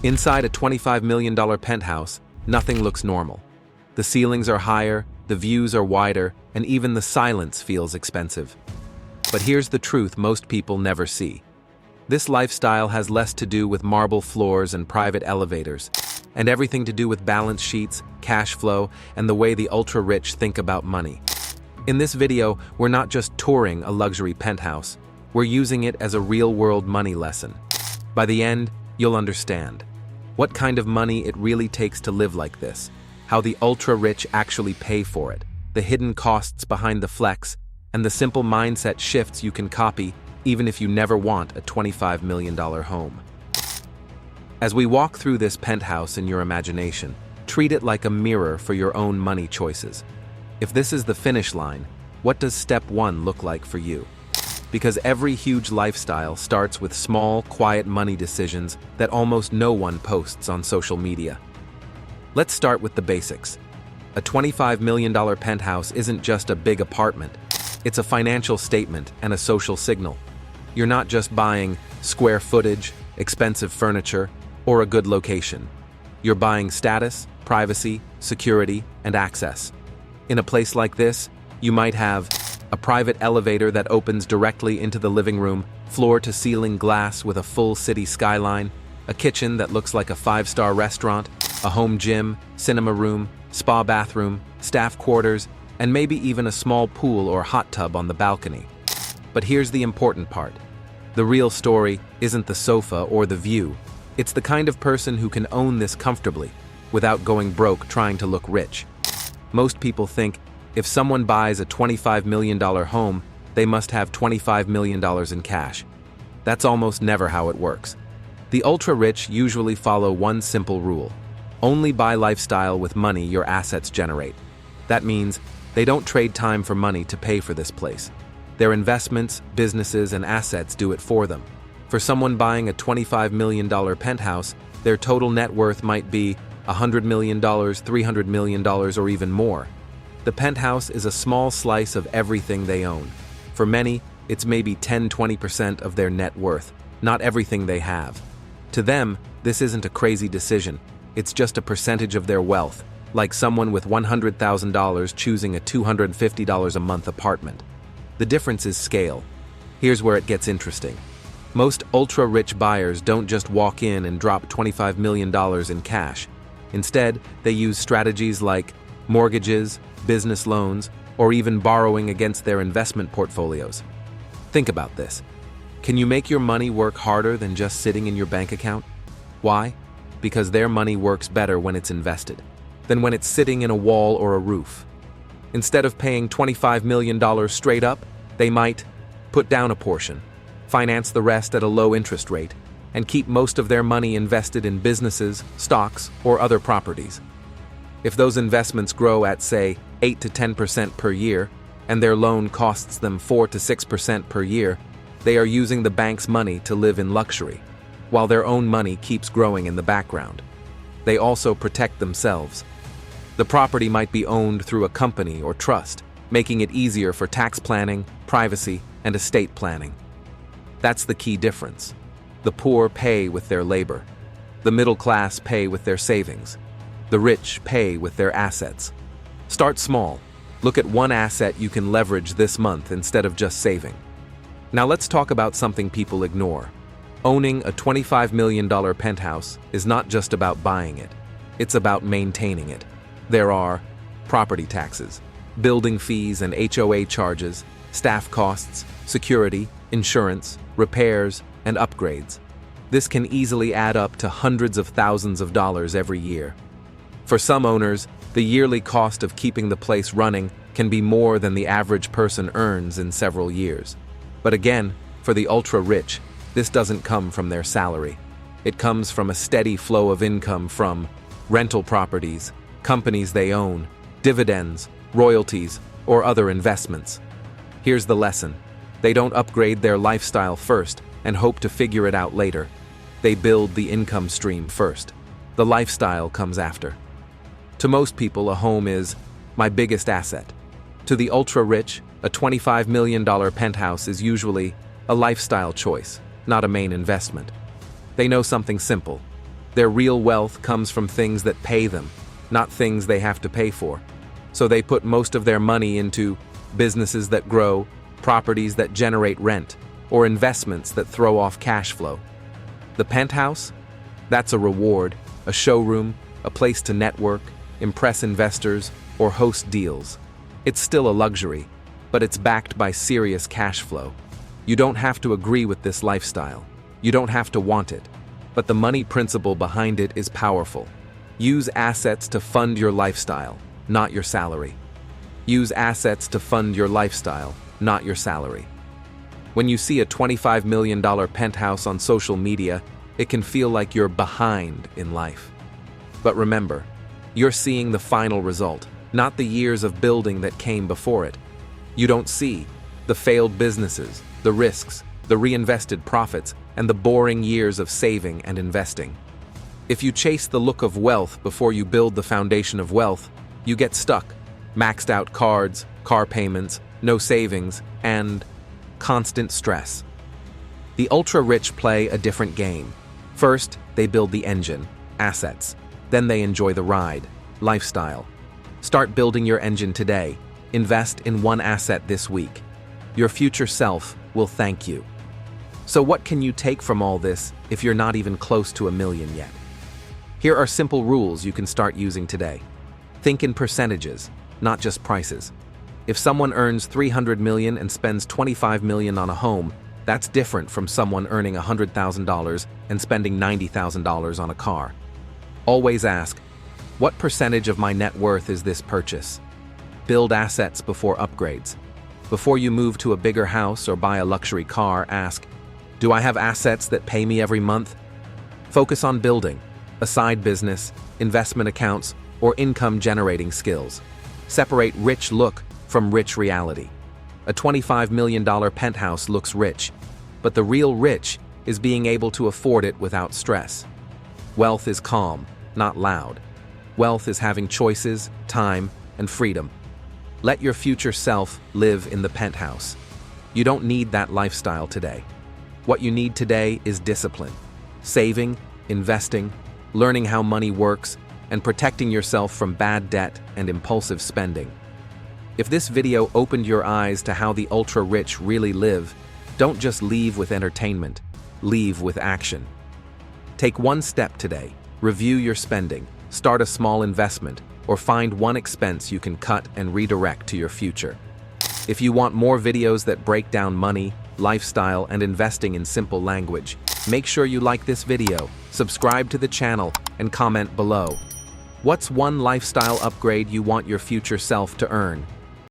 Inside a $25 million penthouse, nothing looks normal. The ceilings are higher, the views are wider, and even the silence feels expensive. But here's the truth most people never see. This lifestyle has less to do with marble floors and private elevators, and everything to do with balance sheets, cash flow, and the way the ultra-rich think about money. In this video, we're not just touring a luxury penthouse, we're using it as a real-world money lesson. By the end, you'll understand what kind of money it really takes to live like this, how the ultra-rich actually pay for it, the hidden costs behind the flex, and the simple mindset shifts you can copy even if you never want a $25 million home. As we walk through this penthouse in your imagination, treat it like a mirror for your own money choices. If this is the finish line, what does step 1 look like for you? Because every huge lifestyle starts with small, quiet money decisions that almost no one posts on social media. Let's start with the basics. A $25 million penthouse isn't just a big apartment. It's a financial statement and a social signal. You're not just buying square footage, expensive furniture, or a good location. You're buying status, privacy, security, and access. In a place like this, you might have a private elevator that opens directly into the living room, floor-to-ceiling glass with a full city skyline, a kitchen that looks like a 5-star restaurant, a home gym, cinema room, spa bathroom, staff quarters, and maybe even a small pool or hot tub on the balcony. But here's the important part. The real story isn't the sofa or the view. It's the kind of person who can own this comfortably, without going broke trying to look rich. Most people think if someone buys a $25 million home, they must have $25 million in cash. That's almost never how it works. The ultra-rich usually follow one simple rule. Only buy lifestyle with money your assets generate. That means they don't trade time for money to pay for this place. Their investments, businesses, and assets do it for them. For someone buying a $25 million penthouse, their total net worth might be $100 million, $300 million, or even more. The penthouse is a small slice of everything they own. For many, it's maybe 10–20% of their net worth, not everything they have. To them, this isn't a crazy decision. It's just a percentage of their wealth, like someone with $100,000 choosing a $250 a month apartment. The difference is scale. Here's where it gets interesting. Most ultra-rich buyers don't just walk in and drop $25 million in cash. Instead, they use strategies like mortgages, business loans, or even borrowing against their investment portfolios. Think about this. Can you make your money work harder than just sitting in your bank account? Why? Because their money works better when it's invested than when it's sitting in a wall or a roof. Instead of paying $25 million straight up, they might put down a portion, finance the rest at a low interest rate, and keep most of their money invested in businesses, stocks, or other properties. If those investments grow at, say, 8 to 10% per year, and their loan costs them 4 to 6% per year, they are using the bank's money to live in luxury, while their own money keeps growing in the background. They also protect themselves. The property might be owned through a company or trust, making it easier for tax planning, privacy, and estate planning. That's the key difference. The poor pay with their labor. The middle class pay with their savings. The rich pay with their assets. Start small. Look at one asset you can leverage this month instead of just saving. Now let's talk about something people ignore. Owning a $25 million penthouse is not just about buying it. It's about maintaining it. There are property taxes, building fees and HOA charges, staff costs, security, insurance, repairs, and upgrades. This can easily add up to hundreds of thousands of dollars every year. For some owners, the yearly cost of keeping the place running can be more than the average person earns in several years. But again, for the ultra-rich, this doesn't come from their salary. It comes from a steady flow of income from rental properties, companies they own, dividends, royalties, or other investments. Here's the lesson. They don't upgrade their lifestyle first and hope to figure it out later. They build the income stream first. The lifestyle comes after. To most people, a home is my biggest asset. To the ultra-rich, a $25 million penthouse is usually a lifestyle choice, not a main investment. They know something simple. Their real wealth comes from things that pay them, not things they have to pay for. So they put most of their money into businesses that grow, properties that generate rent, or investments that throw off cash flow. The penthouse? That's a reward, a showroom, a place to network, impress investors, or host deals. It's still a luxury, but it's backed by serious cash flow. You don't have to agree with this lifestyle. You don't have to want it. But the money principle behind it is powerful. Use assets to fund your lifestyle, not your salary. Use assets to fund your lifestyle, not your salary. When you see a $25 million penthouse on social media, it can feel like you're behind in life. But remember, you're seeing the final result, not the years of building that came before it. You don't see the failed businesses, the risks, the reinvested profits, and the boring years of saving and investing. If you chase the look of wealth before you build the foundation of wealth, you get stuck. Maxed out cards, car payments, no savings, and constant stress. The ultra-rich play a different game. First, they build the engine, assets. Then they enjoy the ride, lifestyle. Start building your engine today. Invest in one asset this week. Your future self will thank you. So what can you take from all this if you're not even close to $1 million yet? Here are simple rules you can start using today. Think in percentages, not just prices. If someone earns $300 million and spends $25 million on a home, that's different from someone earning $100,000 and spending $90,000 on a car. Always ask, what percentage of my net worth is this purchase? Build assets before upgrades. Before you move to a bigger house or buy a luxury car, ask, do I have assets that pay me every month? Focus on building a side business, investment accounts, or income-generating skills. Separate rich look from rich reality. A $25 million penthouse looks rich, but the real rich is being able to afford it without stress. Wealth is calm, not loud. Wealth is having choices, time, and freedom. Let your future self live in the penthouse. You don't need that lifestyle today. What you need today is discipline. Saving, investing, learning how money works, and protecting yourself from bad debt and impulsive spending. If this video opened your eyes to how the ultra-rich really live, don't just leave with entertainment, leave with action. Take one step today, review your spending, start a small investment, or find one expense you can cut and redirect to your future. If you want more videos that break down money, lifestyle, and investing in simple language, make sure you like this video, subscribe to the channel, and comment below. What's one lifestyle upgrade you want your future self to earn?